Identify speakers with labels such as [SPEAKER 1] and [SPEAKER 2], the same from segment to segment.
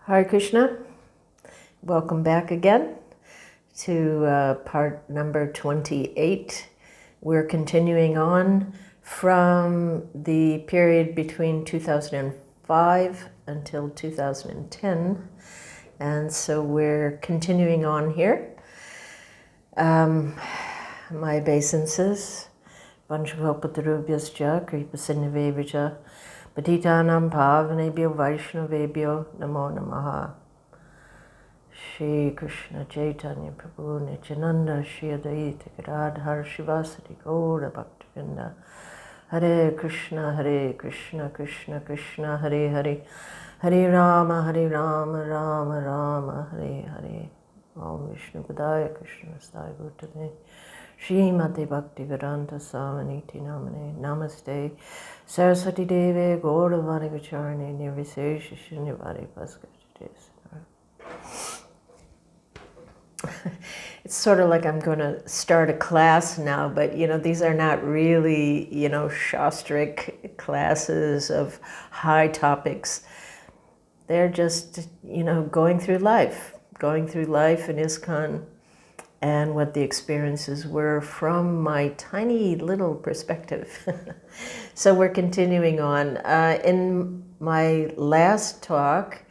[SPEAKER 1] Hare Krishna, welcome back again to part number 28. We're continuing on from the period between 2005 until 2010, and so we're continuing on here. My obeisances, Vanchakalpatarubhyascha, Kripasinnavevacha, Patitanam Pavanebhyo Vaishnavebhyo Namo Namaha. Shri Krishna Chaitanya Prabhu Nityananda Shri Advaita Gadadhar Shivasati Gaura Bhaktivinoda Hare Krishna Krishna Krishna Hare Hare Hare Rama Rama Rama Hare Hare. Om Vishnu Padaya Krishna Sai Bhutale Srimati Bhaktivedanta Swaminiti Namane Namaste Saraswati Deve Gauravani Vicharane Nirvisesha Shinyavari Paskajite. It's sort of like I'm going to start a class now, but these are not really, Shastric classes of high topics. They're just, going through life in ISKCON and what the experiences were from my tiny little perspective. So we're continuing on. In my last talk,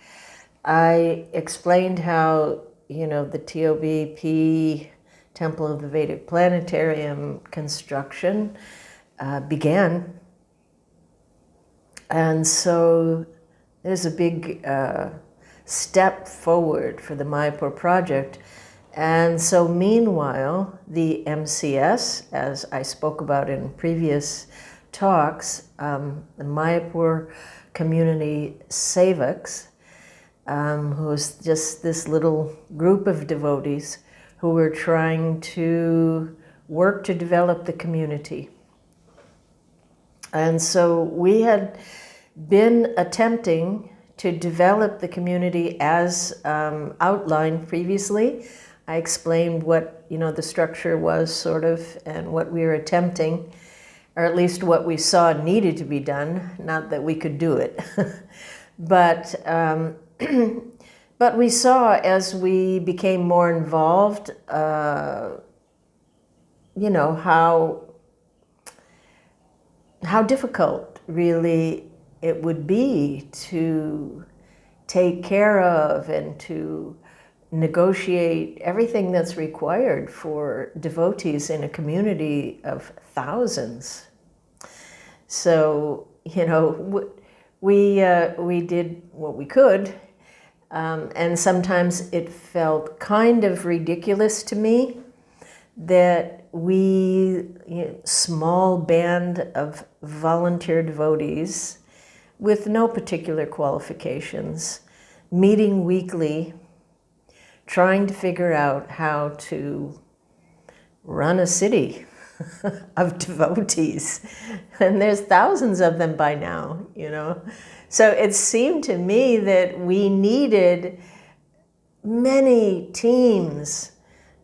[SPEAKER 1] I explained how the TOBP, Temple of the Vedic Planetarium construction began. And so there's a big step forward for the Mayapur project. And so meanwhile, the MCS, as I spoke about in previous talks, the Mayapur Community Sevaks, who's just this little group of devotees who were trying to work to develop the community. And so we had been attempting to develop the community as outlined previously. I explained what the structure was sort of and what we were attempting, or at least what we saw needed to be done, not that we could do it. But we saw as we became more involved, how difficult really it would be to take care of and to negotiate everything that's required for devotees in a community of thousands. So, we did what we could, and sometimes it felt kind of ridiculous to me that we, small band of volunteer devotees with no particular qualifications, meeting weekly, trying to figure out how to run a city of devotees. And there's thousands of them by now, So it seemed to me that we needed many teams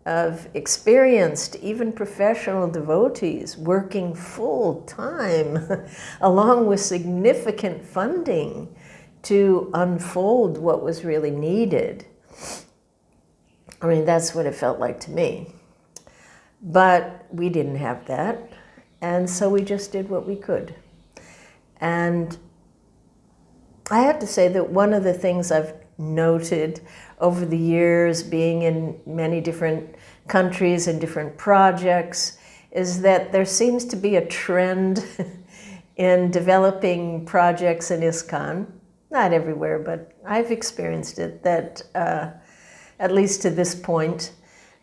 [SPEAKER 1] of experienced, even professional devotees working full time, along with significant funding to unfold what was really needed. I mean, that's what it felt like to me. But we didn't have that, and so we just did what we could. And I have to say that one of the things I've noted over the years, being in many different countries and different projects, is that there seems to be a trend in developing projects in ISKCON, not everywhere, but I've experienced it, that at least to this point,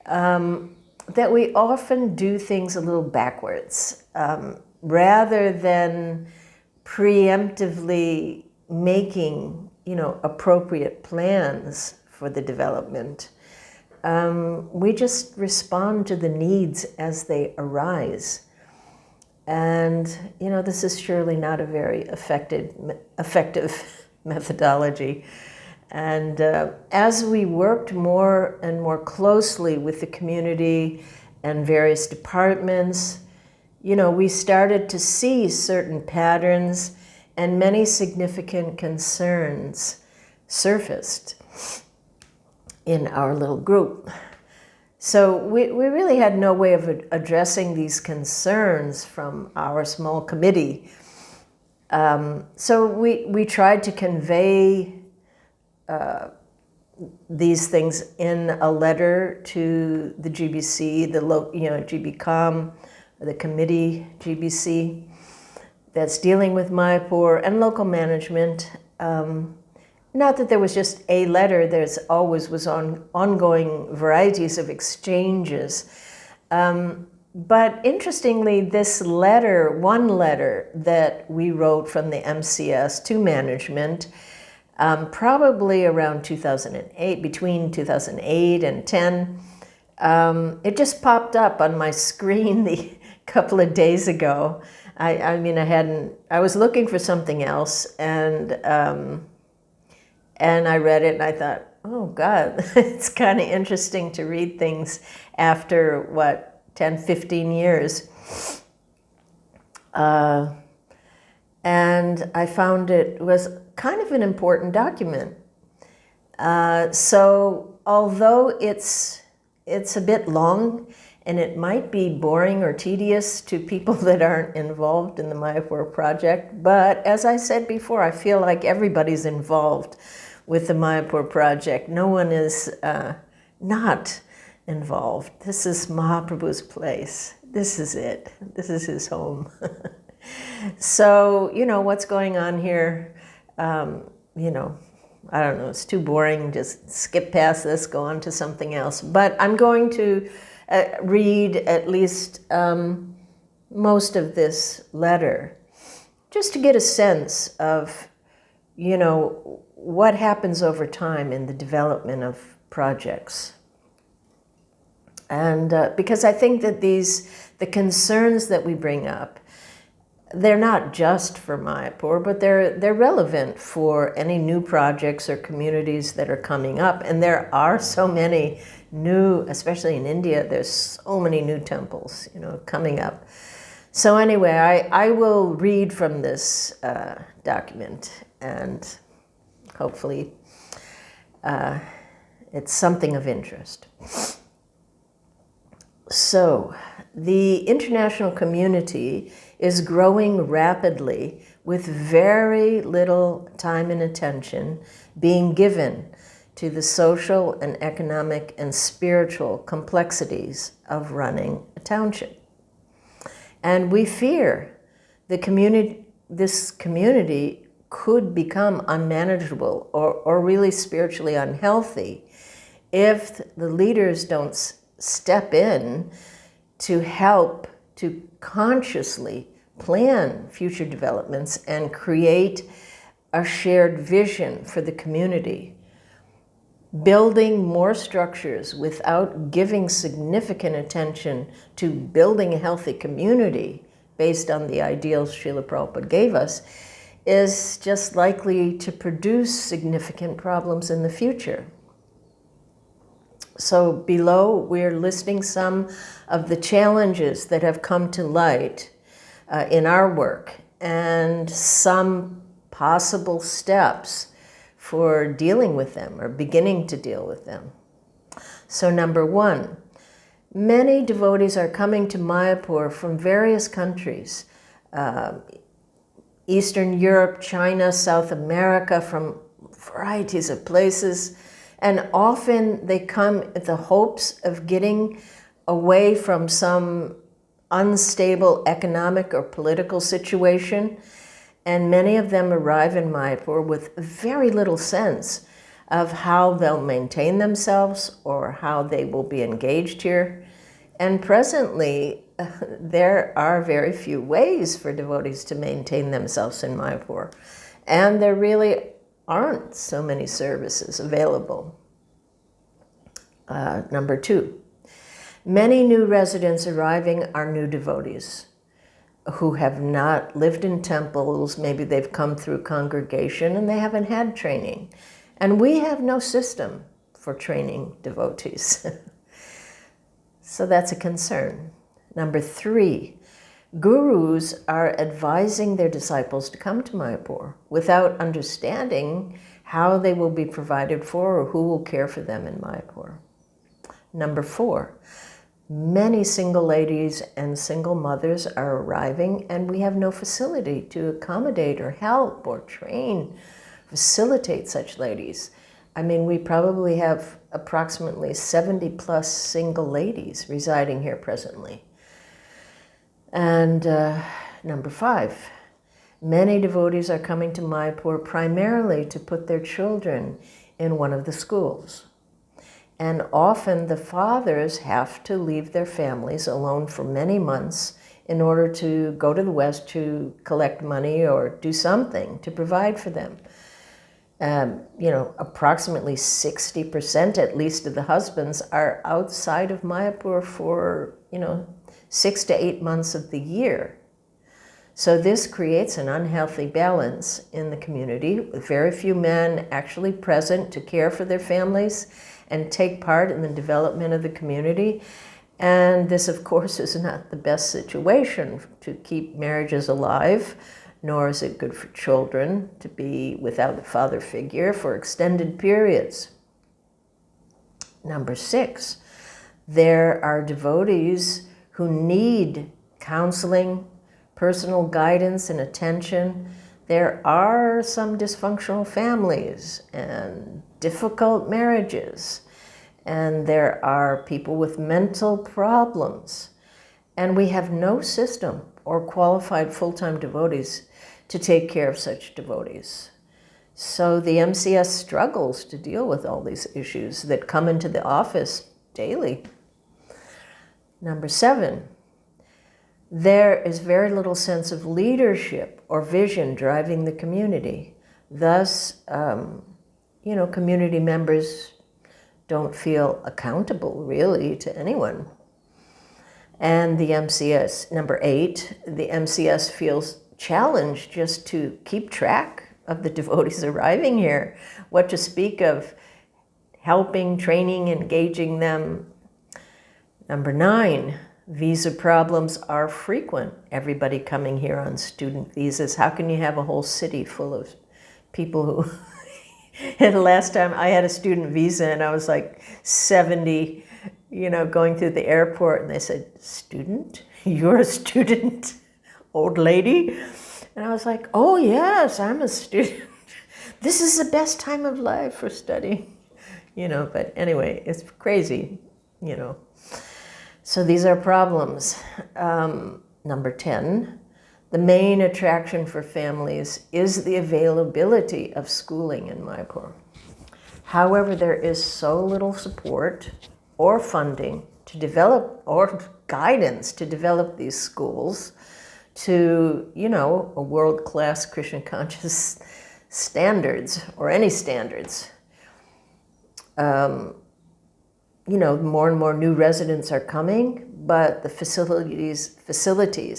[SPEAKER 1] that we often do things a little backwards. Rather than preemptively making, appropriate plans for the development, we just respond to the needs as they arise. And, this is surely not a very effective methodology. And as we worked more and more closely with the community and various departments, we started to see certain patterns and many significant concerns surfaced in our little group. So we really had no way of addressing these concerns from our small committee. So we tried to convey these things in a letter to the GBC, GBCom, the committee GBC that's dealing with Mayapur, and local management. Not that there was just a letter, there's always was ongoing varieties of exchanges. But interestingly, this letter, one letter that we wrote from the MCS to management, probably around 2008, between 2008 and 10, it just popped up on my screen a couple of days ago. I was looking for something else, and I read it and I thought, oh God, it's kind of interesting to read things after, 10, 15 years. And I found it was kind of an important document. So although it's a bit long and it might be boring or tedious to people that aren't involved in the Mayapur project, but as I said before, I feel like everybody's involved with the Mayapur project. No one is not involved. This is Mahaprabhu's place. This is it. This is his home. So, what's going on here, I don't know, it's too boring, just skip past this, go on to something else. But I'm going to read at least most of this letter, just to get a sense of, what happens over time in the development of projects. And because I think that the concerns that we bring up, they're not just for Mayapur, but they're relevant for any new projects or communities that are coming up. And there are so many new, especially in India, there's so many new temples, coming up. So anyway, I will read from this document, and hopefully it's something of interest. So, the international community is growing rapidly with very little time and attention being given to the social and economic and spiritual complexities of running a township. And we fear this community could become unmanageable or really spiritually unhealthy if the leaders don't step in to help to consciously plan future developments and create a shared vision for the community. Building more structures without giving significant attention to building a healthy community based on the ideals Srila Prabhupada gave us is just likely to produce significant problems in the future. So below, we're listing some of the challenges that have come to light in our work and some possible steps for dealing with them or beginning to deal with them. So number one, many devotees are coming to Mayapur from various countries, Eastern Europe, China, South America, from varieties of places. And often they come with the hopes of getting away from some unstable economic or political situation. And many of them arrive in Mayapur with very little sense of how they'll maintain themselves or how they will be engaged here. And presently, there are very few ways for devotees to maintain themselves in Mayapur. And there really aren't so many services available. Number two, many new residents arriving are new devotees who have not lived in temples. Maybe they've come through congregation and they haven't had training. And we have no system for training devotees. So that's a concern. Number three, gurus are advising their disciples to come to Mayapur without understanding how they will be provided for, or who will care for them in Mayapur. Number 4, many single ladies and single mothers are arriving, and we have no facility to accommodate or help or train, facilitate such ladies. I mean, we probably have approximately 70 plus single ladies residing here presently. And number 5, many devotees are coming to Mayapur primarily to put their children in one of the schools. And often the fathers have to leave their families alone for many months in order to go to the West to collect money or do something to provide for them. Approximately 60% at least of the husbands are outside of Mayapur for, 6 to 8 months of the year. So this creates an unhealthy balance in the community, with very few men actually present to care for their families and take part in the development of the community. And this, of course, is not the best situation to keep marriages alive, nor is it good for children to be without a father figure for extended periods. Number 6, there are devotees who need counseling, personal guidance and attention. There are some dysfunctional families and difficult marriages, and there are people with mental problems, and we have no system or qualified full-time devotees to take care of such devotees. So the MCS struggles to deal with all these issues that come into the office daily. Number 7, there is very little sense of leadership or vision driving the community. Thus, community members don't feel accountable really to anyone. And the MCS, number 8, the MCS feels challenged just to keep track of the devotees arriving here, what to speak of helping, training, engaging them. Number 9, visa problems are frequent. Everybody coming here on student visas. How can you have a whole city full of people who... And the last time I had a student visa and I was like 70, going through the airport, and they said, "Student? You're a student, old lady?" And I was like, "Oh yes, I'm a student. This is the best time of life for studying." But anyway, it's crazy, So these are problems. Number 10, the main attraction for families is the availability of schooling in Mayapur. However, there is so little support or funding to develop, or guidance to develop these schools to, a world-class Krishna conscious standards, or any standards. More and more new residents are coming, but the facilities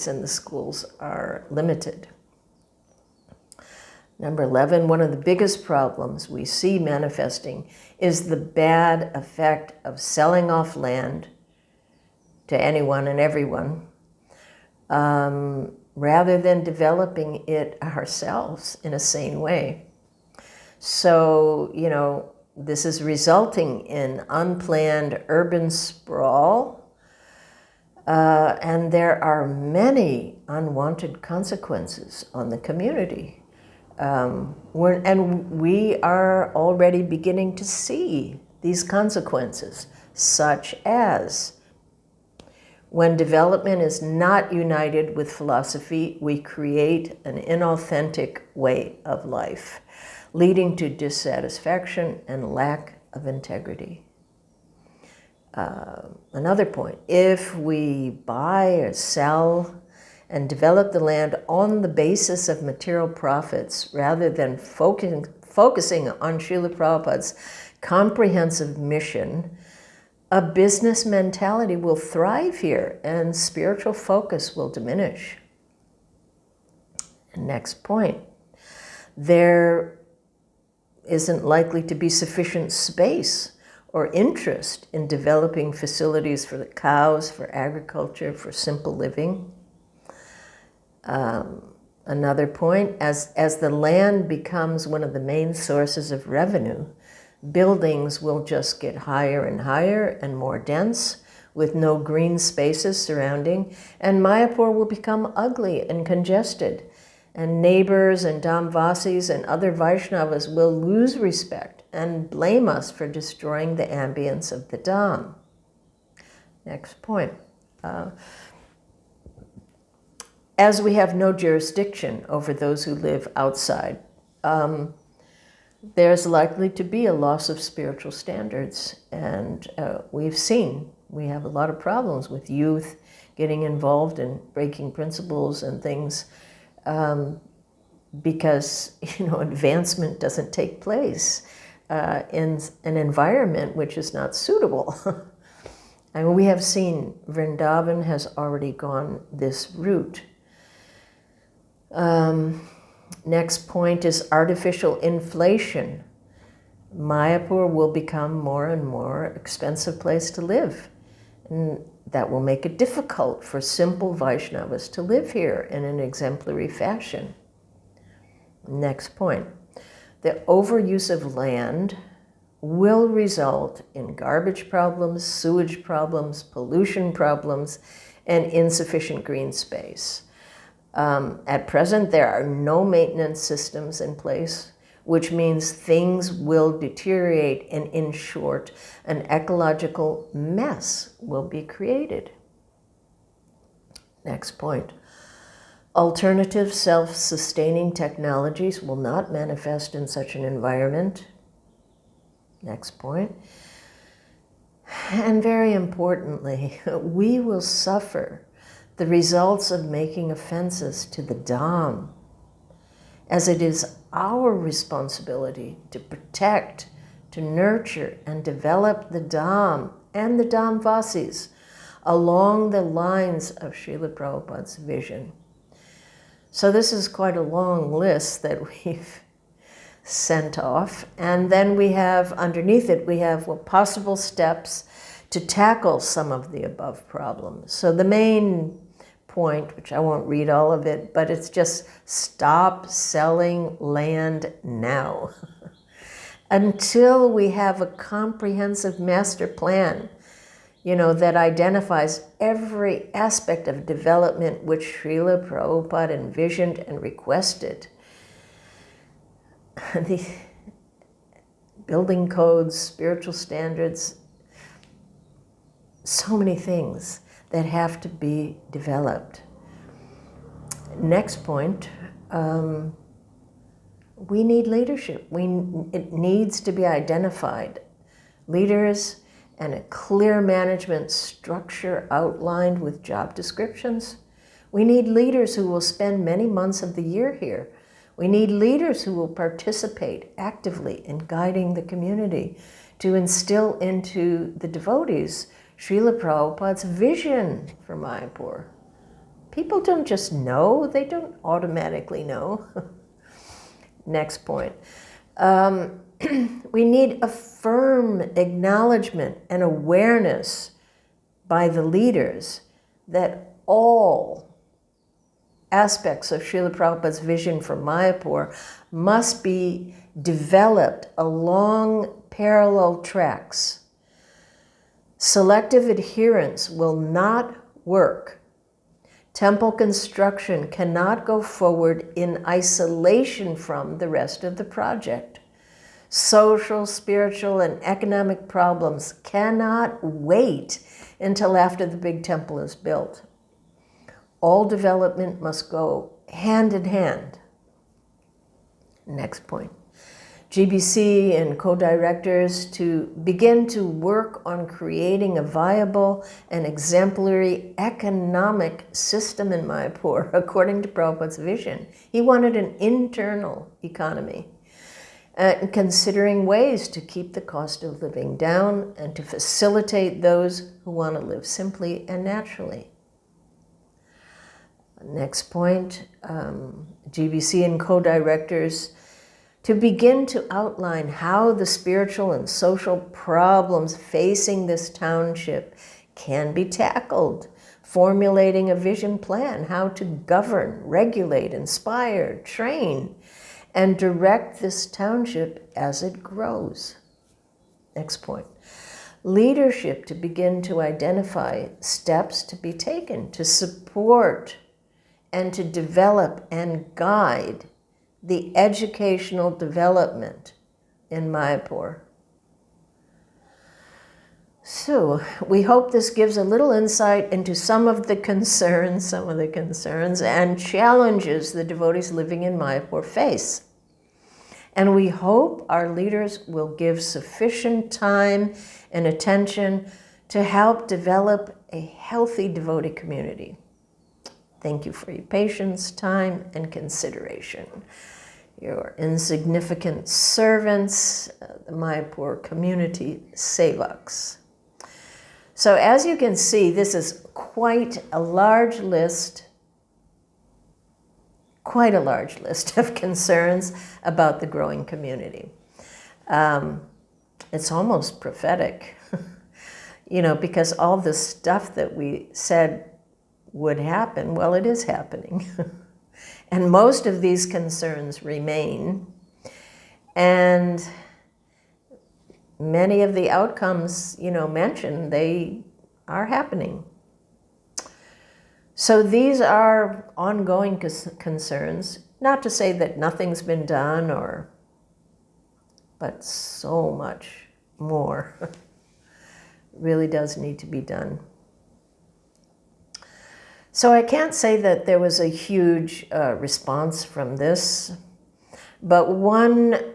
[SPEAKER 1] in the schools are limited. Number 11, one of the biggest problems we see manifesting is the bad effect of selling off land to anyone and everyone, rather than developing it ourselves in a sane way. So, this is resulting in unplanned urban sprawl, and there are many unwanted consequences on the community. And we are already beginning to see these consequences, such as when development is not united with philosophy, we create an inauthentic way of life, leading to dissatisfaction and lack of integrity. Another point, if we buy or sell and develop the land on the basis of material profits rather than focusing on Srila Prabhupada's comprehensive mission, a business mentality will thrive here and spiritual focus will diminish. And next point, there isn't likely to be sufficient space or interest in developing facilities for the cows, for agriculture, for simple living. Another point, as the land becomes one of the main sources of revenue, buildings will just get higher and higher and more dense with no green spaces surrounding, and Mayapur will become ugly and congested. And neighbors and Dhamvasis and other Vaishnavas will lose respect and blame us for destroying the ambience of the Dham. Next point. As we have no jurisdiction over those who live outside, there's likely to be a loss of spiritual standards. And we have a lot of problems with youth getting involved in breaking principles and things because, advancement doesn't take place in an environment which is not suitable. And we have seen Vrindavan has already gone this route. Next point is artificial inflation. Mayapur will become more and more expensive place to live. And that will make it difficult for simple Vaishnavas to live here in an exemplary fashion. Next point. The overuse of land will result in garbage problems, sewage problems, pollution problems, and insufficient green space. At present, there are no maintenance systems in place, which means things will deteriorate, and in short, an ecological mess will be created. Next point. Alternative self-sustaining technologies will not manifest in such an environment. Next point. And very importantly, we will suffer the results of making offenses to the Dham, as it is our responsibility to protect, to nurture, and develop the Dham and the Dhamvasis along the lines of Srila Prabhupada's vision. So this is quite a long list that we've sent off. And then we have, underneath it, we have possible steps to tackle some of the above problems. So the main point, which I won't read all of it, but it's just stop selling land now. Until we have a comprehensive master plan, that identifies every aspect of development which Srila Prabhupada envisioned and requested. The building codes, spiritual standards, so many things that have to be developed. Next point, we need leadership. It needs to be identified. Leaders and a clear management structure outlined with job descriptions. We need leaders who will spend many months of the year here. We need leaders who will participate actively in guiding the community to instill into the devotees Srila Prabhupada's vision for Mayapur. People don't just know, they don't automatically know. Next point. We need a firm acknowledgement and awareness by the leaders that all aspects of Srila Prabhupada's vision for Mayapur must be developed along parallel tracks. Selective adherence will not work. Temple construction cannot go forward in isolation from the rest of the project. Social, spiritual, and economic problems cannot wait until after the big temple is built. All development must go hand in hand. Next point. GBC and co-directors to begin to work on creating a viable and exemplary economic system in Mayapur according to Prabhupada's vision. He wanted an internal economy, considering ways to keep the cost of living down and to facilitate those who want to live simply and naturally. Next point, GBC and co-directors to begin to outline how the spiritual and social problems facing this township can be tackled formulating a vision plan, how to govern, regulate, inspire, train, and direct this township as it grows. Next point. Leadership to begin to identify steps to be taken to support and to develop and guide the educational development in Mayapur. So we hope this gives a little insight into some of the concerns and challenges the devotees living in Mayapur face. And we hope our leaders will give sufficient time and attention to help develop a healthy devotee community. Thank you for your patience, time, and consideration. Your insignificant servants, the Mayapur community sevaks. So as you can see, this is quite a large list of concerns about the growing community. It's almost prophetic, because all the stuff that we said would happen, well, it is happening. And most of these concerns remain. And many of the outcomes, mentioned, they are happening. So these are ongoing concerns, not to say that nothing's been done but so much more really does need to be done. So I can't say that there was a huge response from this, but one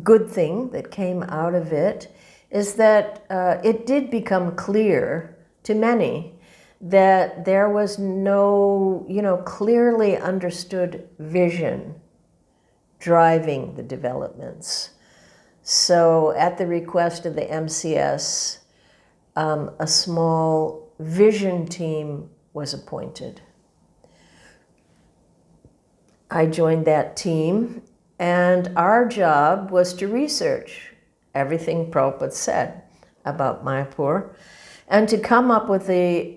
[SPEAKER 1] good thing that came out of it is that it did become clear to many that there was no, clearly understood vision driving the developments. So at the request of the MCS, a small vision team was appointed. I joined that team, and our job was to research everything Prabhupada said about Mayapur and to come up with a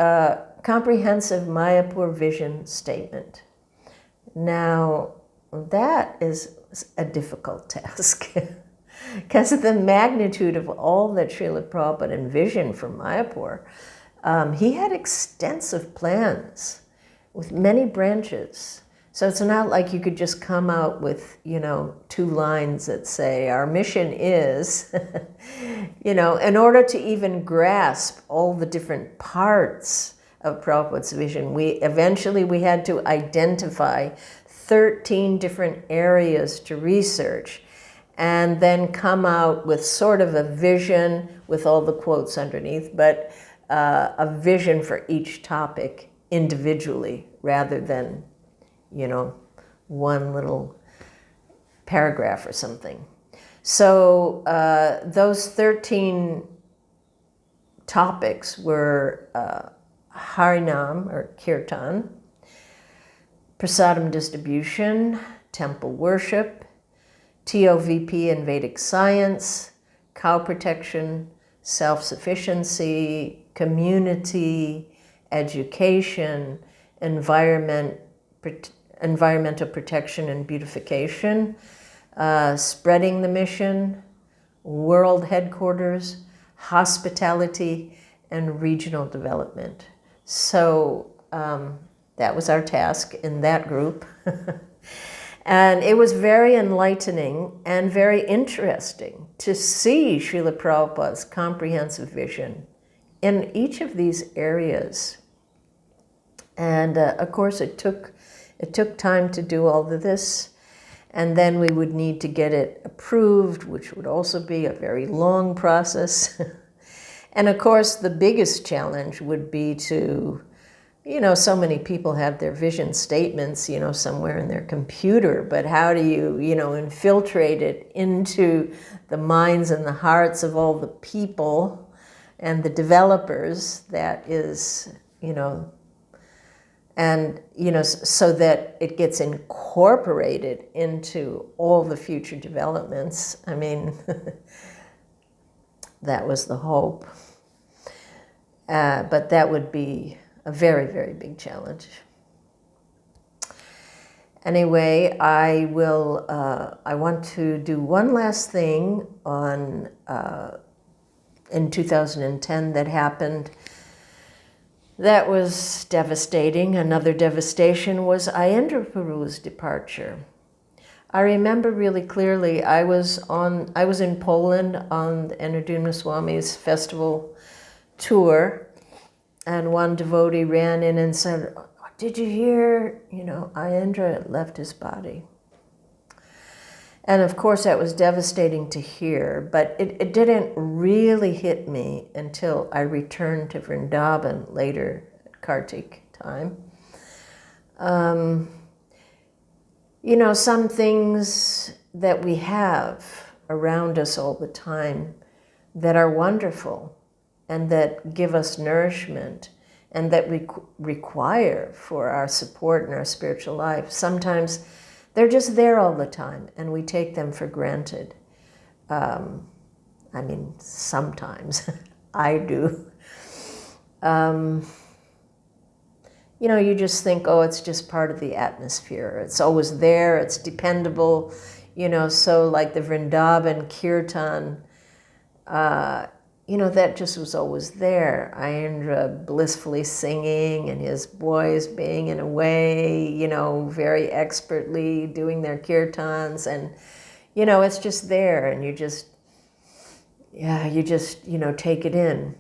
[SPEAKER 1] comprehensive Mayapur vision statement. Now, that is a difficult task because of the magnitude of all that Srila Prabhupada envisioned for Mayapur. He had extensive plans with many branches. So it's not like you could just come out with, 2 lines that say, our mission is, in order to even grasp all the different parts of Prabhupada's vision, we had to identify 13 different areas to research and then come out with sort of a vision with all the quotes underneath, but a vision for each topic individually rather than one little paragraph or something. So those 13 topics were Harinam or Kirtan, Prasadam distribution, temple worship, TOVP and Vedic science, cow protection, self-sufficiency, community, education, environmental protection and beautification, spreading the mission, world headquarters, hospitality, and regional development. So that was our task in that group. And it was very enlightening and very interesting to see Srila Prabhupada's comprehensive vision in each of these areas. And of course, it took time to do all of this, and then we would need to get it approved, which would also be a very long process. And of course, the biggest challenge would be to, so many people have their vision statements, somewhere in their computer, but how do you, infiltrate it into the minds and the hearts of all the people and the developers that is, and, so that it gets incorporated into all the future developments. I mean, that was the hope. But that would be a very, very big challenge. Anyway, I want to do one last thing on in 2010 that happened. That was devastating. Another devastation was Ayendraparu's departure. I remember really clearly, I was in Poland on the Enarduna Swami's festival tour, and one devotee ran in and said, "Did you hear, Ayendra left his body?" And of course that was devastating to hear, but it didn't really hit me until I returned to Vrindavan later at Kartik time. Some things that we have around us all the time that are wonderful and that give us nourishment and that we require for our support in our spiritual life, sometimes they're just there all the time and we take them for granted. Sometimes I do. You just think, oh, it's just part of the atmosphere. It's always there, it's dependable, so like the Vrindavan Kirtan, that just was always there. Ayendra blissfully singing and his boys being in a way, very expertly doing their kirtans, and, it's just there and you just take it in,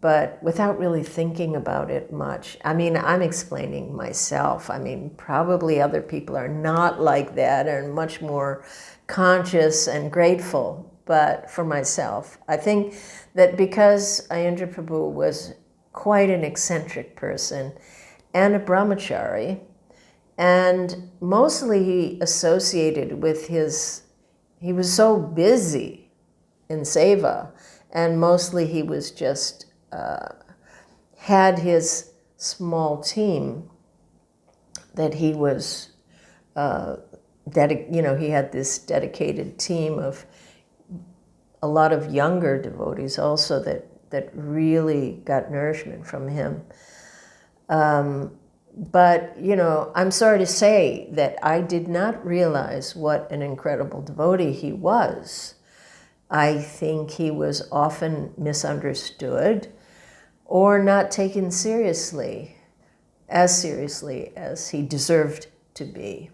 [SPEAKER 1] but without really thinking about it much. I'm explaining myself. Probably other people are not like that and much more conscious and grateful. But for myself, I think that because Ayendra Prabhu was quite an eccentric person and a brahmachari, and mostly he associated with he was so busy in seva, and mostly he was just had his small team that he was, he had this dedicated team of a lot of younger devotees also that really got nourishment from him. But, I'm sorry to say that I did not realize what an incredible devotee he was. I think he was often misunderstood or not taken seriously as he deserved to be.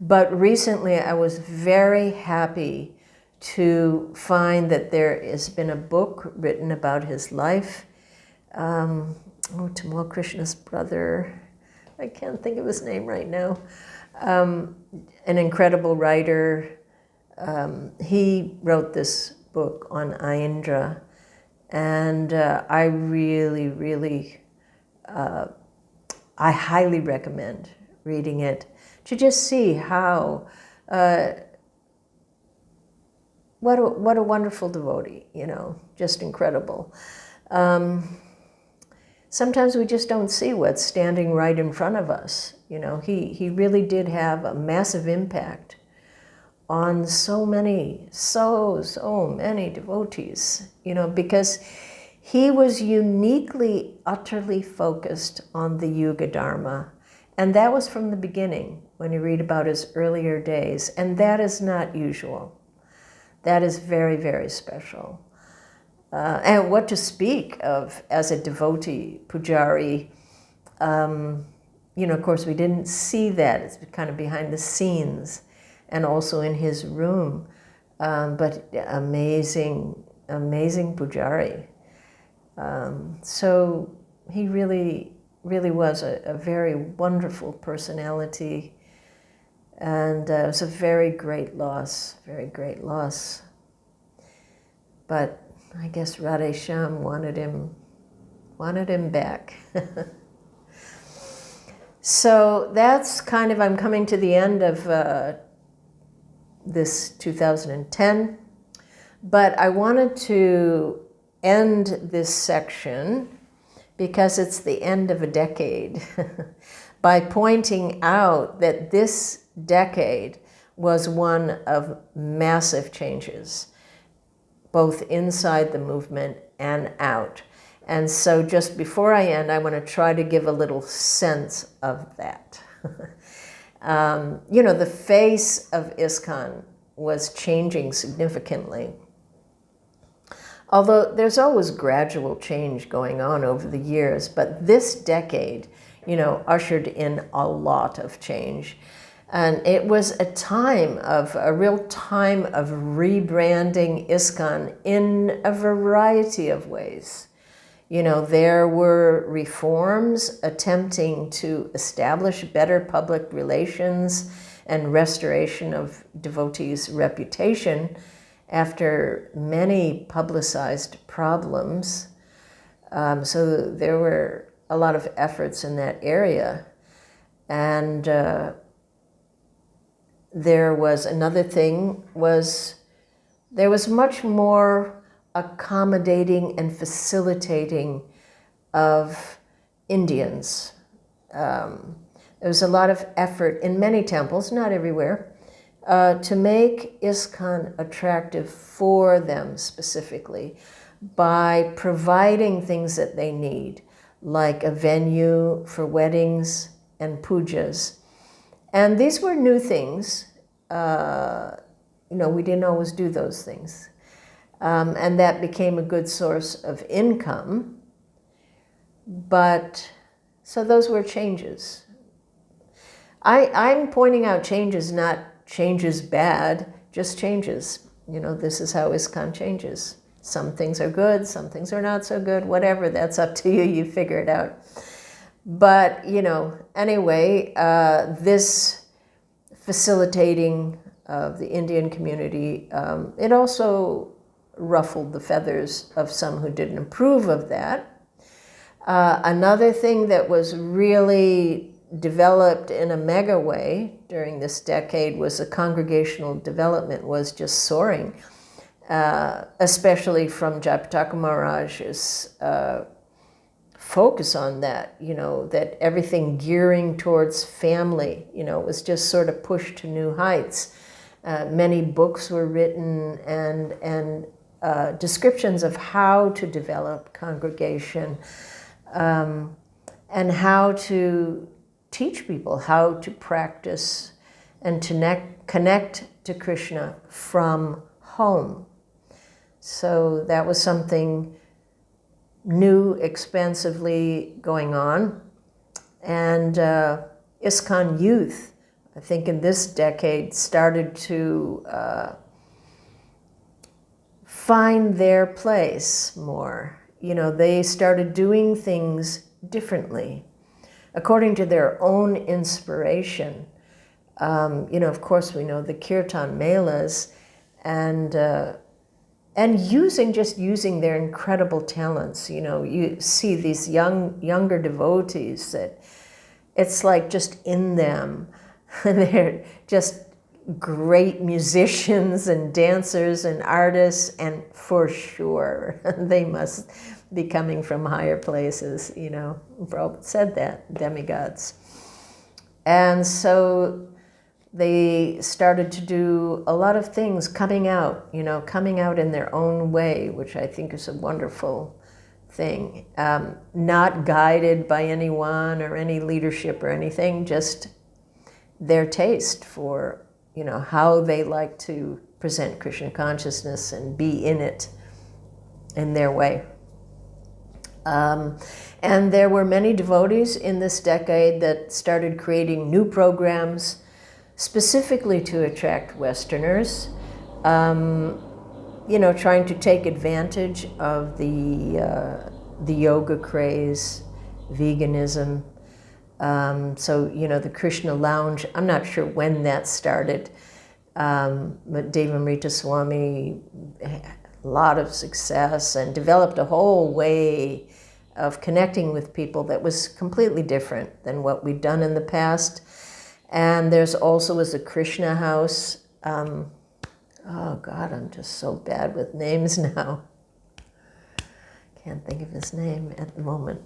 [SPEAKER 1] But recently I was very happy to find that there has been a book written about his life. Tamal Krishna's brother, I can't think of his name right now, an incredible writer. He wrote this book on Ayendra, and I really, really, I highly recommend reading it to just see how what a wonderful devotee, just incredible. Sometimes we just don't see what's standing right in front of us. He really did have a massive impact on so many devotees, because he was uniquely, utterly focused on the Yuga Dharma. And that was from the beginning when you read about his earlier days. And that is not usual. That is very, very special. And what to speak of as a devotee, pujari, of course we didn't see that. It's kind of behind the scenes and also in his room. But amazing pujari. So he really, really was a very wonderful personality. And it was a very great loss. But I guess Radhe Shyam wanted him back. So that's kind of, I'm coming to the end of this 2010, but I wanted to end this section because it's the end of a decade by pointing out that this decade was one of massive changes, both inside the movement and out. And so just before I end, I want to try to give a little sense of that. You know, the face of ISKCON was changing significantly. Although there's always gradual change going on over the years, but this decade, you know, ushered in a lot of change. And it was a real time of rebranding ISKCON in a variety of ways. You know, there were reforms attempting to establish better public relations and restoration of devotees' reputation after many publicized problems. So there were a lot of efforts in that area. And there was another thing, there was much more accommodating and facilitating of Indians. There was a lot of effort in many temples, not everywhere, to make ISKCON attractive for them specifically by providing things that they need, like a venue for weddings and pujas. And these were new things. You know, we didn't always do those things. And that became a good source of income. But, so those were changes. I'm pointing out changes, not changes bad, just changes. You know, this is how ISKCON changes. Some things are good, some things are not so good, whatever, that's up to you, you figure it out. But, you know, anyway, this facilitating of the Indian community, it also ruffled the feathers of some who didn't approve of that. Another thing that was really developed in a mega way during this decade was the congregational development was just soaring, especially from Jayapataka Maharaj's focus on that, you know, that everything gearing towards family, you know, was just sort of pushed to new heights. Many books were written and descriptions of how to develop congregation and how to teach people how to practice and to connect to Krishna from home. So that was something new, expansively going on. And ISKCON youth, I think in this decade, started to find their place more. You know, they started doing things differently, according to their own inspiration. You know, of course, we know the kirtan melas, and using their incredible talents. You know, you see these younger devotees that it's like just in them. They're just great musicians and dancers and artists, and for sure they must be coming from higher places, you know. Prabhupada said that, demigods. And so they started to do a lot of things, coming out in their own way, which I think is a wonderful thing. Not guided by anyone or any leadership or anything, just their taste for, you know, how they like to present Krishna consciousness and be in it in their way. And there were many devotees in this decade that started creating new programs specifically to attract Westerners, you know, trying to take advantage of the yoga craze, veganism. So, you know, the Krishna Lounge, I'm not sure when that started, but Devamrita Swami had a lot of success and developed a whole way of connecting with people that was completely different than what we'd done in the past. And there's also was a Krishna House. Oh God, I'm just so bad with names now. Can't think of his name at the moment.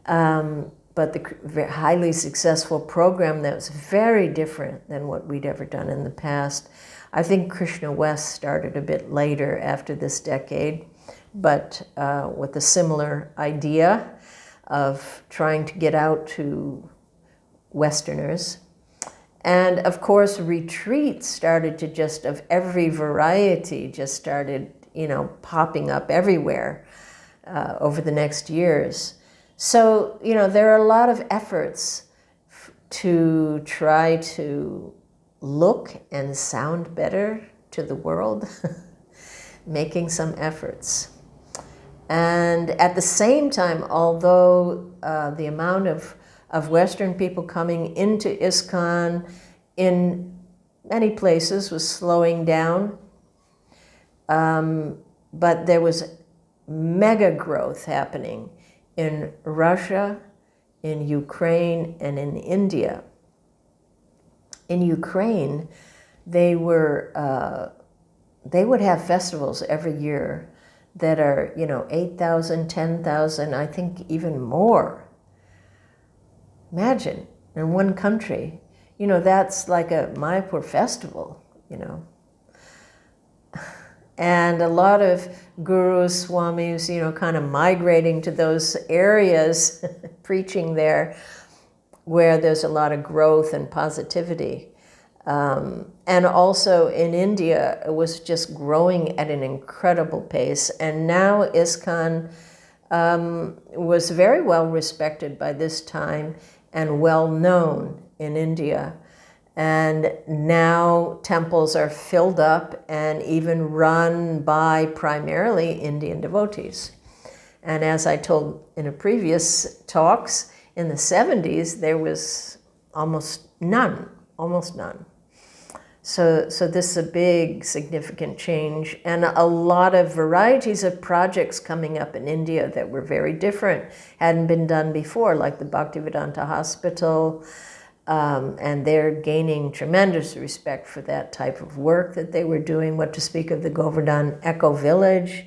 [SPEAKER 1] But the highly successful program that was very different than what we'd ever done in the past. I think Krishna West started a bit later after this decade. but with a similar idea of trying to get out to Westerners. And of course, retreats started to just, of every variety, just started, popping up everywhere over the next years. So, there are a lot of efforts to try to look and sound better to the world, making some efforts. And at the same time, although the amount of Western people coming into ISKCON in many places was slowing down, but there was mega growth happening in Russia, in Ukraine, and in India. In Ukraine, they would have festivals every year that are, 8,000, 10,000, I think even more. Imagine, in one country, that's like a Mayapur festival, And a lot of gurus, swamis, kind of migrating to those areas, preaching there, where there's a lot of growth and positivity. And also in India, it was just growing at an incredible pace. And now ISKCON was very well respected by this time and well known in India. And now temples are filled up and even run by primarily Indian devotees. And as I told in a previous talks, in the 70s, there was almost none. So this is a big, significant change, and a lot of varieties of projects coming up in India that were very different, hadn't been done before, like the Bhaktivedanta Hospital, and they're gaining tremendous respect for that type of work that they were doing. What to speak of the Govardhan Eco Village,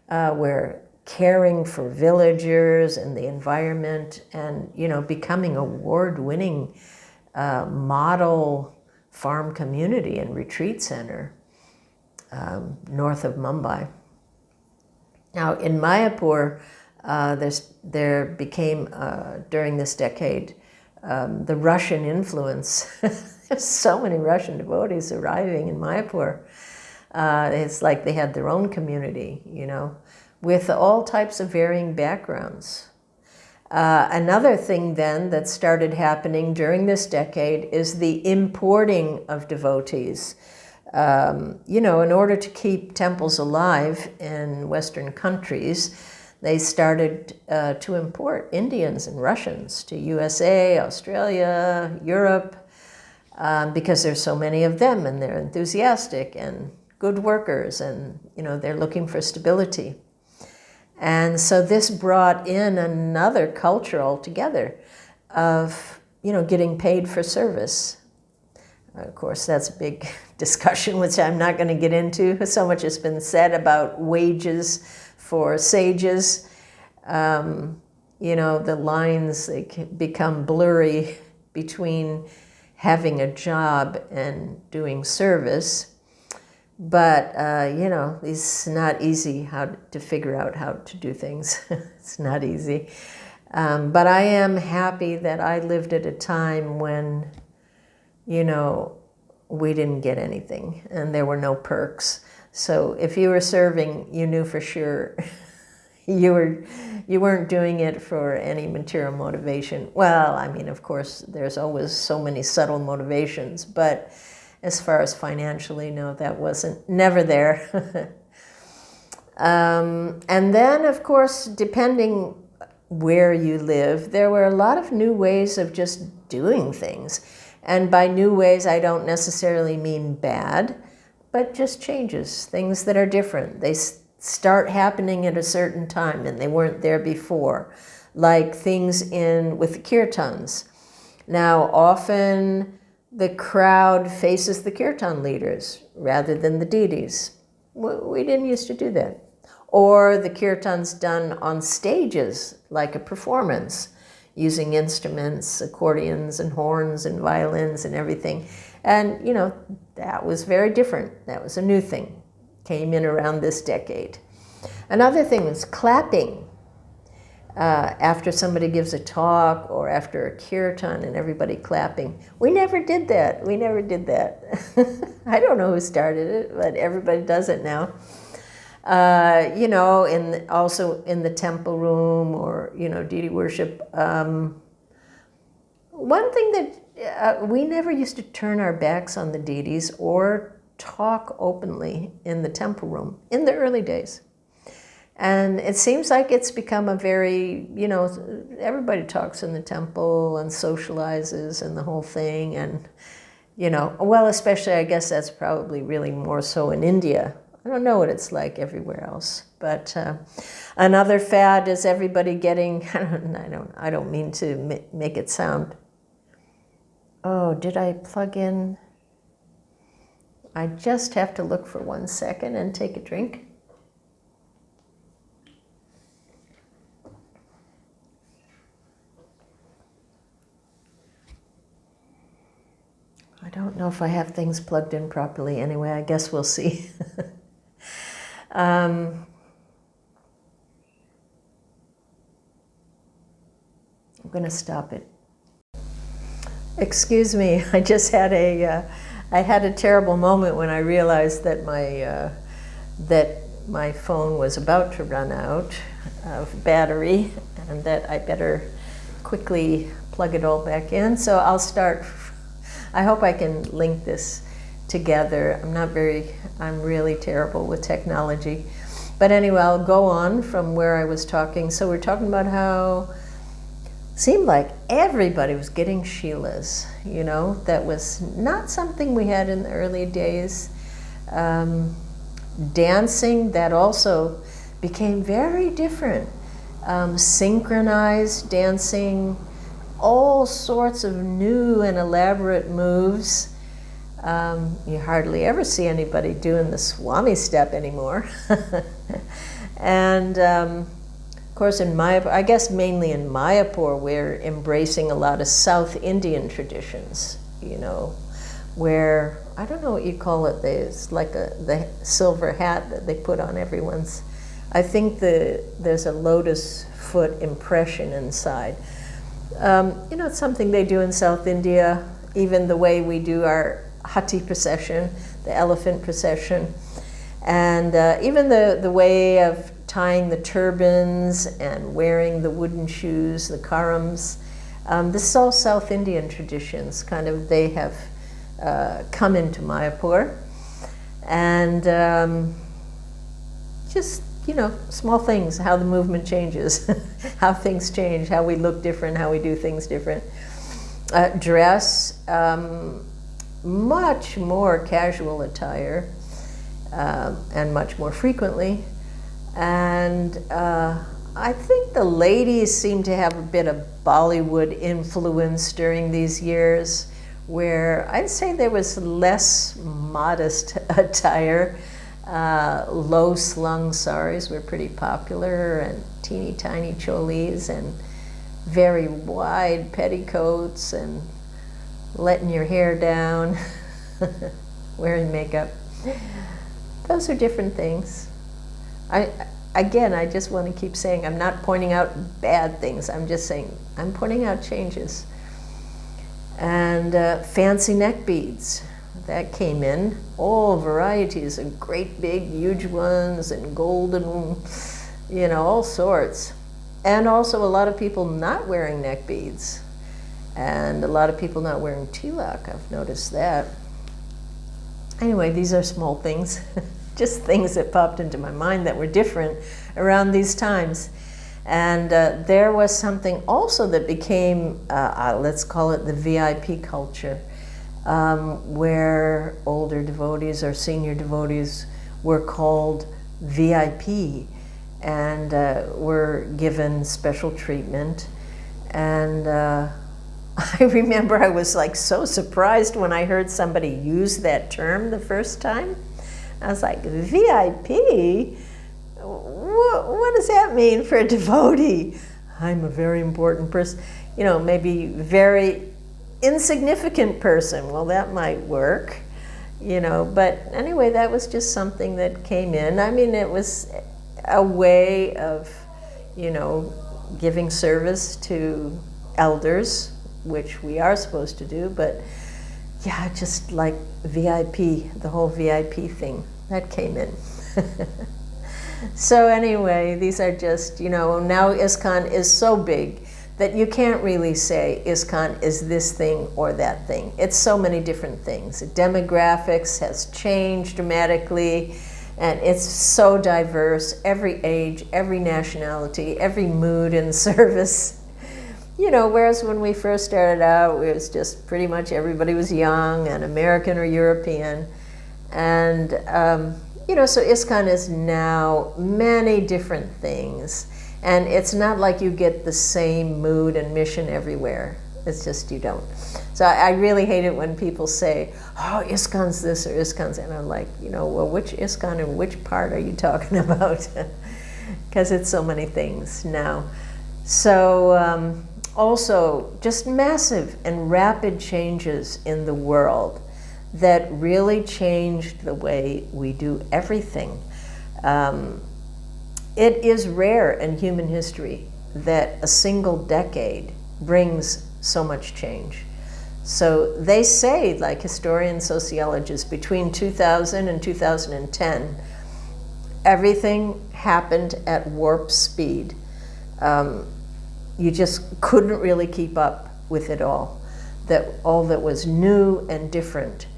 [SPEAKER 1] where caring for villagers and the environment and, becoming award-winning model farm community and retreat center north of Mumbai. Now in Mayapur, there became, during this decade, the Russian influence. There's so many Russian devotees arriving in Mayapur. It's like they had their own community, with all types of varying backgrounds. Another thing then that started happening during this decade is the importing of devotees. In order to keep temples alive in Western countries, they started to import Indians and Russians to USA, Australia, Europe, because there's so many of them and they're enthusiastic and good workers and, they're looking for stability. And so this brought in another culture altogether of, getting paid for service. Of course, that's a big discussion, which I'm not going to get into. So much has been said about wages for sages. The lines, they can become blurry between having a job and doing service. But, it's not easy to figure out how to do things. It's not easy. But I am happy that I lived at a time when, we didn't get anything and there were no perks. So if you were serving, you knew for sure you weren't doing it for any material motivation. Well, of course, there's always so many subtle motivations, but as far as financially, no, that wasn't, never there. And then, of course, depending where you live, there were a lot of new ways of just doing things. And by new ways, I don't necessarily mean bad, but just changes, things that are different. They start happening at a certain time and they weren't there before, like things with the kirtans. Now, often the crowd faces the kirtan leaders rather than the deities. We didn't used to do that. Or the kirtan's done on stages, like a performance, using instruments, accordions and horns and violins and everything. And, that was very different. That was a new thing. Came in around this decade. Another thing was clapping. After somebody gives a talk or after a kirtan and everybody clapping. We never did that. We never did that. I don't know who started it, but everybody does it now. You know, also in the temple room or, you know, deity worship. One thing that we never used to turn our backs on the deities or talk openly in the temple room in the early days. And it seems like it's become a very, you know, everybody talks in the temple and socializes and the whole thing. And, you know, well, especially I guess that's probably really more so in India. I don't know what it's like everywhere else. But another fad is everybody getting, I don't mean to make it sound. Oh, did I plug in? I just have to look for 1 second and take a drink. I don't know if I have things plugged in properly. Anyway, I guess we'll see. I'm going to stop it. Excuse me. I just had I had a terrible moment when I realized that my phone was about to run out of battery, and that I better quickly plug it all back in. So I'll start. I hope I can link this together. I'm really terrible with technology. But anyway, I'll go on from where I was talking. So we're talking about how it seemed like everybody was getting Sheilas, you know. That was not something we had in the early days. Dancing, that also became very different. Synchronized dancing, all sorts of new and elaborate moves. You hardly ever see anybody doing the Swami step anymore. And of course in Mayapur, I guess mainly in Mayapur, we're embracing a lot of South Indian traditions, you know, where, I don't know what you call it, it's like the silver hat that they put on everyone's. I think there's a lotus foot impression inside. You know, it's something they do in South India, even the way we do our Hati procession, the elephant procession, and even the way of tying the turbans and wearing the wooden shoes, the karams. This is all South Indian traditions, kind of, they have come into Mayapur. And just, you know, small things, how the movement changes, how things change, how we look different, how we do things different. Dress, much more casual attire, and much more frequently. And I think the ladies seem to have a bit of Bollywood influence during these years, where I'd say there was less modest attire. Low-slung saris were pretty popular, and teeny tiny cholis, and very wide petticoats, and letting your hair down, wearing makeup. Those are different things. Again, I just want to keep saying, I'm not pointing out bad things, I'm just saying, I'm pointing out changes. And fancy neck beads, that came in, all varieties of great big huge ones and golden, you know, all sorts. And also a lot of people not wearing neck beads, and a lot of people not wearing tilak. I've noticed that. Anyway, these are small things, just things that popped into my mind that were different around these times. And there was something also that became, let's call it the VIP culture, where older devotees or senior devotees were called VIP and were given special treatment. And I remember I was like so surprised when I heard somebody use that term the first time. I was like, VIP? What does that mean for a devotee? I'm a very important person. You know, maybe very insignificant person. Well, that might work, you know. But anyway, that was just something that came in. I mean, it was, a way of, you know, giving service to elders, which we are supposed to do, but yeah, just like VIP, the whole VIP thing, that came in. So anyway, these are just, you know, now ISKCON is so big that you can't really say ISKCON is this thing or that thing. It's so many different things. Demographics has changed dramatically, and it's so diverse, every age, every nationality, every mood and service. You know, whereas when we first started out, it was just pretty much everybody was young and American or European. And, you know, so ISKCON is now many different things. And it's not like you get the same mood and mission everywhere. It's just you don't. So I really hate it when people say, oh, ISKCON's this or ISKCON's that. And I'm like, you know, well, which ISKCON and which part are you talking about? Because it's so many things now. So also just massive and rapid changes in the world that really changed the way we do everything. It is rare in human history that a single decade brings so much change. So they say, like historians, sociologists, between 2000 and 2010, everything happened at warp speed. You just couldn't really keep up with it all. All that was new and different.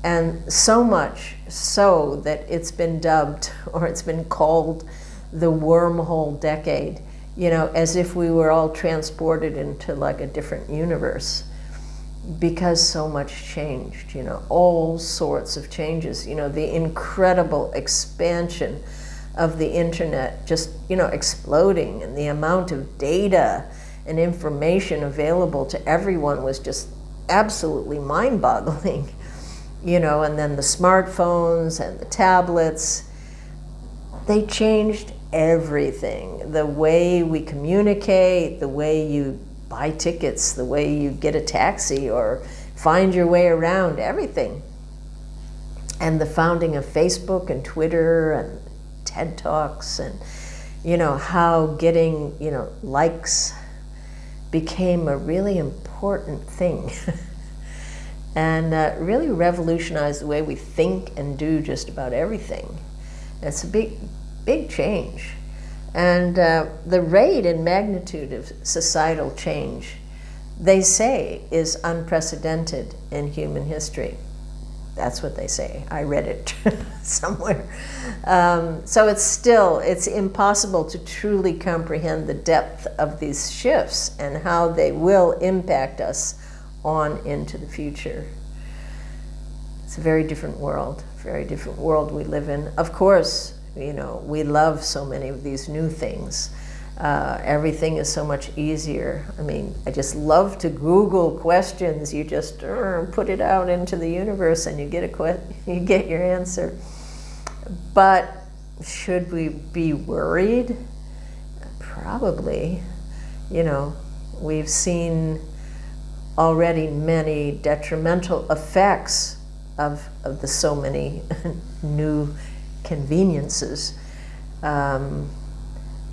[SPEAKER 1] And so much so that it's been dubbed, or it's been called, the wormhole decade, you know, as if we were all transported into like a different universe, because so much changed, you know, all sorts of changes, you know, the incredible expansion of the internet just, you know, exploding, and the amount of data and information available to everyone was just absolutely mind-boggling, you know. And then the smartphones and the tablets, they changed everything. The way we communicate, the way you buy tickets, the way you get a taxi or find your way around, everything. And the founding of Facebook and Twitter and TED Talks, and, you know, how getting, you know, likes became a really important thing. And really revolutionized the way we think and do just about everything. It's a big change. And the rate and magnitude of societal change, they say, is unprecedented in human history. That's what they say. I read it somewhere. So it's impossible to truly comprehend the depth of these shifts and how they will impact us on into the future. It's a very different world we live in. Of course, you know, we love so many of these new things. Everything is so much easier. I mean, I just love to Google questions. You just put it out into the universe and you get your answer. But should we be worried? Probably. You know, we've seen already many detrimental effects of the so many new conveniences.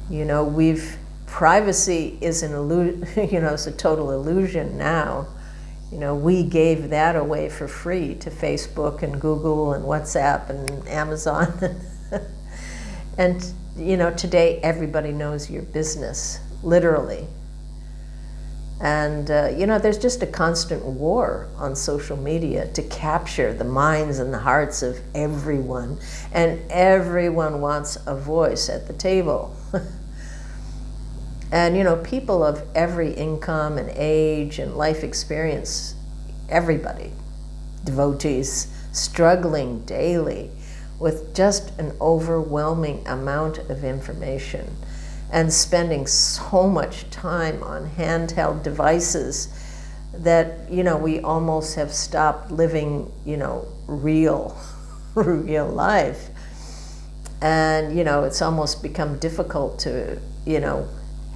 [SPEAKER 1] You know, privacy is an illusion, you know, it's a total illusion now. You know, we gave that away for free to Facebook and Google and WhatsApp and Amazon. And, you know, today everybody knows your business, literally. And, you know, there's just a constant war on social media to capture the minds and the hearts of everyone. And everyone wants a voice at the table. And, you know, people of every income and age and life experience, everybody, devotees, struggling daily with just an overwhelming amount of information, and spending so much time on handheld devices that, you know, we almost have stopped living, you know, real life. And, you know, it's almost become difficult to, you know,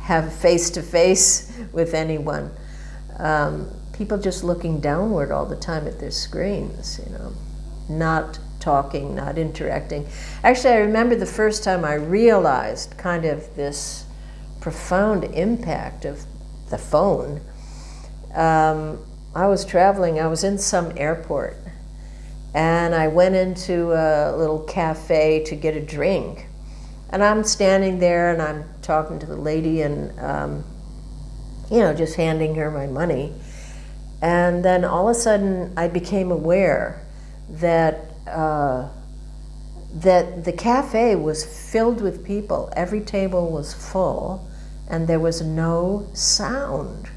[SPEAKER 1] have face-to-face with anyone. People just looking downward all the time at their screens, you know, not talking, not interacting. Actually, I remember the first time I realized kind of this profound impact of the phone. I was traveling, I was in some airport, and I went into a little cafe to get a drink. And I'm standing there and I'm talking to the lady and, just handing her my money. And then all of a sudden I became aware that that the cafe was filled with people. Every table was full and there was no sound.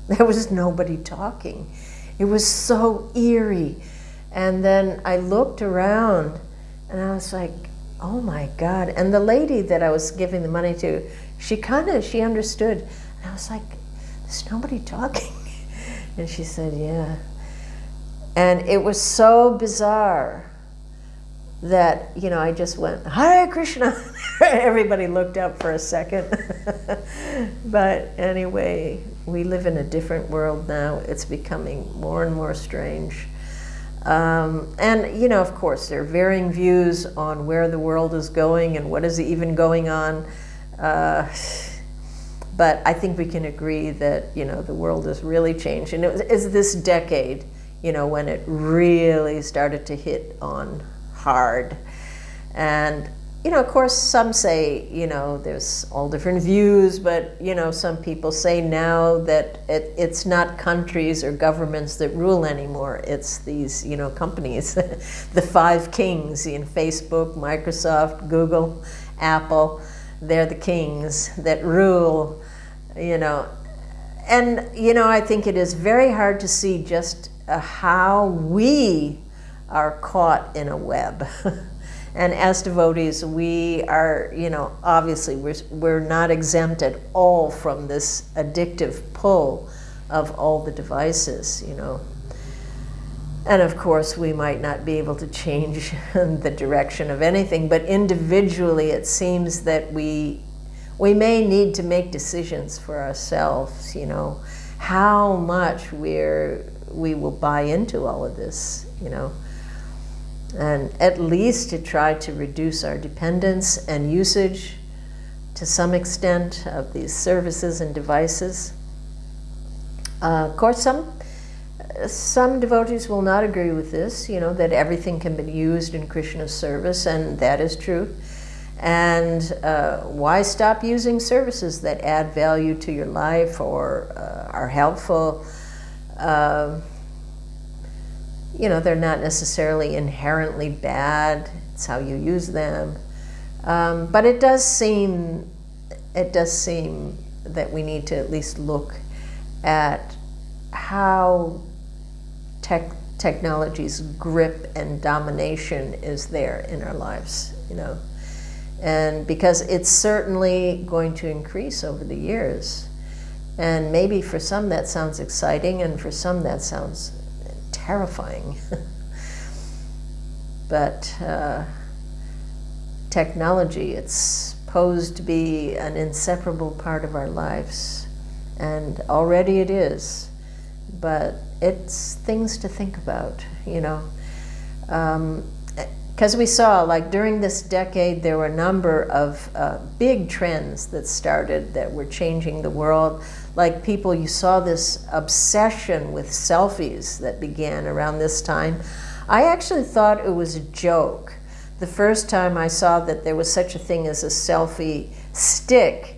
[SPEAKER 1] There was nobody talking. It was so eerie. And then I looked around and I was like, oh my God. And the lady that I was giving the money to, she understood. And I was like, there's nobody talking. And she said, yeah. And it was so bizarre that, I just went, Hare Krishna. Everybody looked up for a second. But anyway, we live in a different world now. It's becoming more and more strange. And, of course, there are varying views on where the world is going and what is even going on. But I think we can agree that, the world has really changed. And it's this decade, when it really started to hit on hard. And, of course, some say, there's all different views, but, some people say now that it's not countries or governments that rule anymore. It's these, companies, the five kings, Facebook, Microsoft, Google, Apple. They're the kings that rule, And, I think it is very hard to see just how we are caught in a web. And as devotees, we are, obviously we're not exempt at all from this addictive pull of all the devices, And of course, we might not be able to change the direction of anything, but individually it seems that we may need to make decisions for ourselves, how much we will buy into all of this, and at least to try to reduce our dependence and usage to some extent of these services and devices. Of course, some devotees will not agree with this, that everything can be used in Krishna's service, and that is true. And why stop using services that add value to your life or are helpful? They're not necessarily inherently bad. It's how you use them. But it does seem that we need to at least look at how technology's grip and domination is there in our lives, And because it's certainly going to increase over the years. And maybe for some that sounds exciting, and for some that sounds terrifying. But technology, it's posed to be an inseparable part of our lives. And already it is. But it's things to think about, Because we saw, like during this decade, there were a number of big trends that started that were changing the world. Like you saw this obsession with selfies that began around this time. I actually thought it was a joke the first time I saw that there was such a thing as a selfie stick,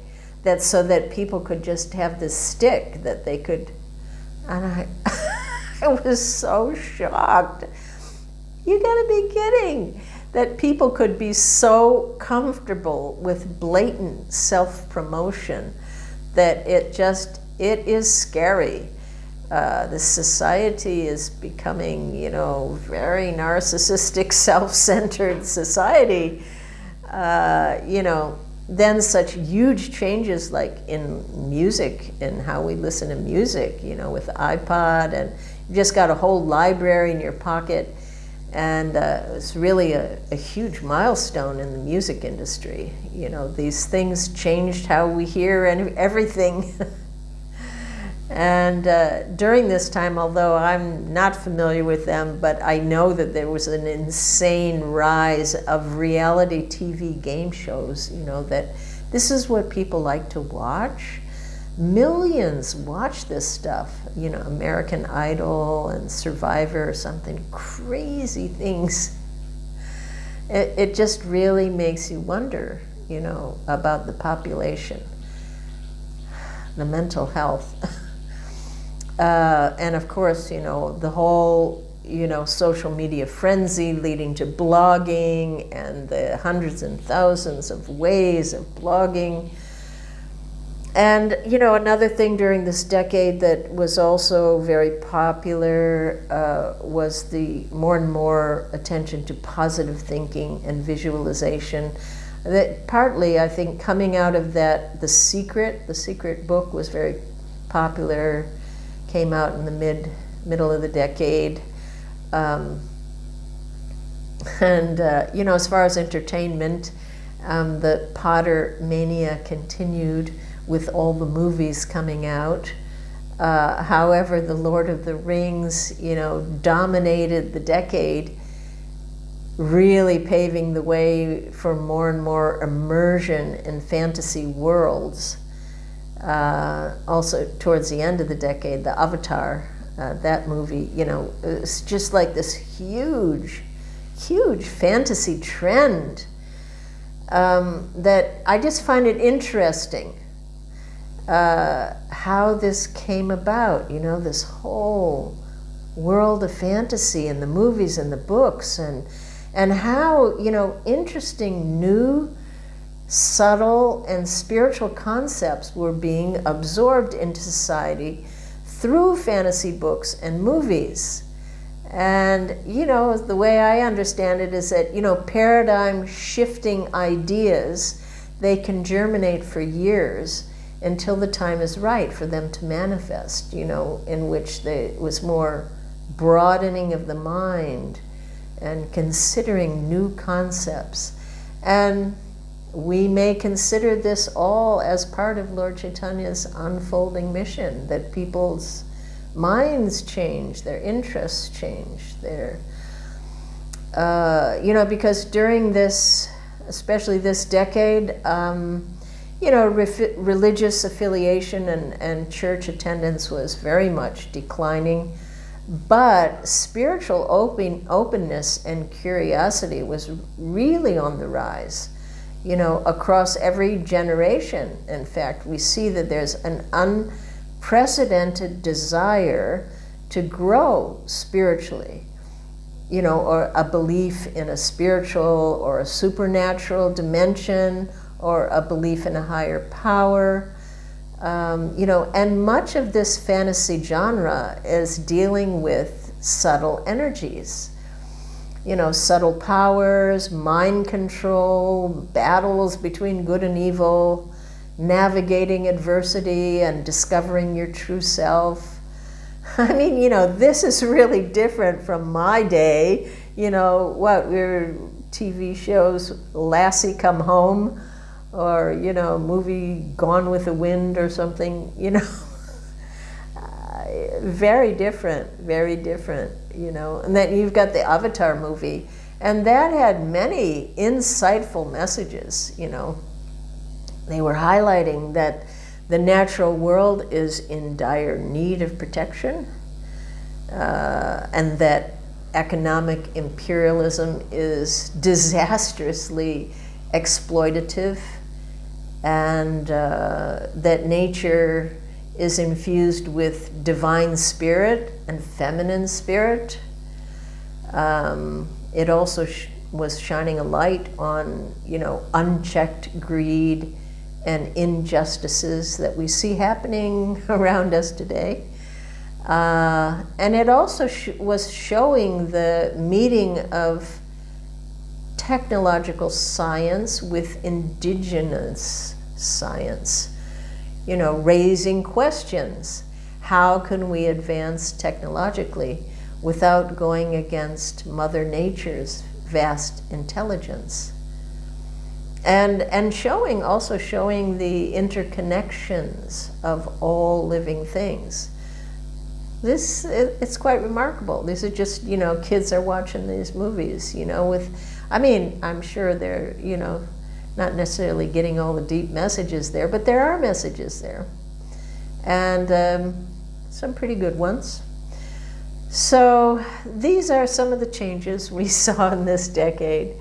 [SPEAKER 1] so that people could just have this stick that they could, and I was so shocked. You gotta be kidding that people could be so comfortable with blatant self-promotion that it is scary. The society is becoming, very narcissistic, self-centered society. Then such huge changes like in music and how we listen to music, with the iPod, and you just got a whole library in your pocket. And it's really a huge milestone in the music industry. These things changed how we hear and everything. And during this time, although I'm not familiar with them, but I know that there was an insane rise of reality TV game shows, you know, that this is what people like to watch. Millions watch this stuff, you know, American Idol and Survivor or something, crazy things. It just really makes you wonder, you know, about the population, the mental health. And of course, you know, the whole, you know, social media frenzy leading to blogging and the hundreds and thousands of ways of blogging. And, you know, another thing during this decade that was also very popular was the more and more attention to positive thinking and visualization. That partly, I think, coming out of that, The Secret book was very popular, came out in the middle of the decade. And, you know, as far as entertainment, the Potter mania continued with all the movies coming out. However, The Lord of the Rings, you know, dominated the decade, really paving the way for more and more immersion in fantasy worlds. Also, towards the end of the decade, the Avatar, that movie, you know, it's just like this huge fantasy trend that I just find it interesting how this came about, you know, this whole world of fantasy and the movies and the books, and how, you know, interesting new subtle and spiritual concepts were being absorbed into society through fantasy books and movies. And, you know, the way I understand it is that, you know, paradigm shifting ideas, they can germinate for years until the time is right for them to manifest, you know, in which it was more broadening of the mind and considering new concepts. And we may consider this all as part of Lord Chaitanya's unfolding mission, that people's minds change, their interests change, their, you know, because during this, especially this decade, you know, religious affiliation and church attendance was very much declining, but spiritual openness and curiosity was really on the rise, you know, across every generation. In fact, we see that there's an unprecedented desire to grow spiritually, you know, or a belief in a spiritual or a supernatural dimension, or a belief in a higher power, you know, and much of this fantasy genre is dealing with subtle energies, you know, subtle powers, mind control, battles between good and evil, navigating adversity and discovering your true self. I mean, you know, this is really different from my day. You know, what were TV shows, Lassie Come Home, or, you know, movie Gone with the Wind or something, you know. Very different, you know. And then you've got the Avatar movie, and that had many insightful messages, you know. They were highlighting that the natural world is in dire need of protection, and that economic imperialism is disastrously exploitative, and that nature is infused with divine spirit and feminine spirit. It also was shining a light on, you know, unchecked greed and injustices that we see happening around us today. And it also was showing the meeting of technological science with indigenous science, you know, raising questions. How can we advance technologically without going against Mother Nature's vast intelligence? And also showing the interconnections of all living things. It's quite remarkable. These are just, kids are watching these movies, I'm sure they're, not necessarily getting all the deep messages there, but there are messages there. And some pretty good ones. So these are some of the changes we saw in this decade,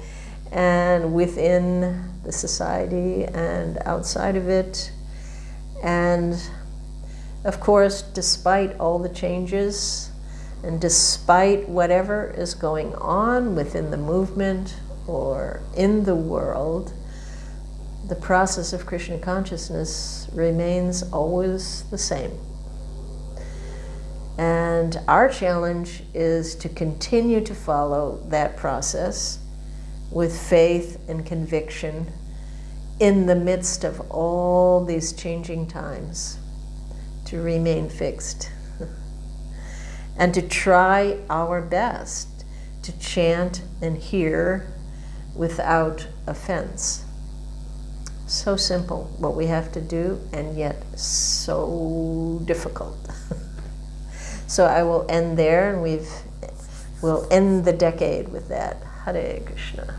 [SPEAKER 1] and within the society and outside of it. And of course, despite all the changes and despite whatever is going on within the movement or in the world, the process of Krishna consciousness remains always the same. And our challenge is to continue to follow that process with faith and conviction in the midst of all these changing times, to remain fixed and to try our best to chant and hear without offense. So simple what we have to do, and yet so difficult. So I will end there, and we'll end the decade with that. Hare Krishna.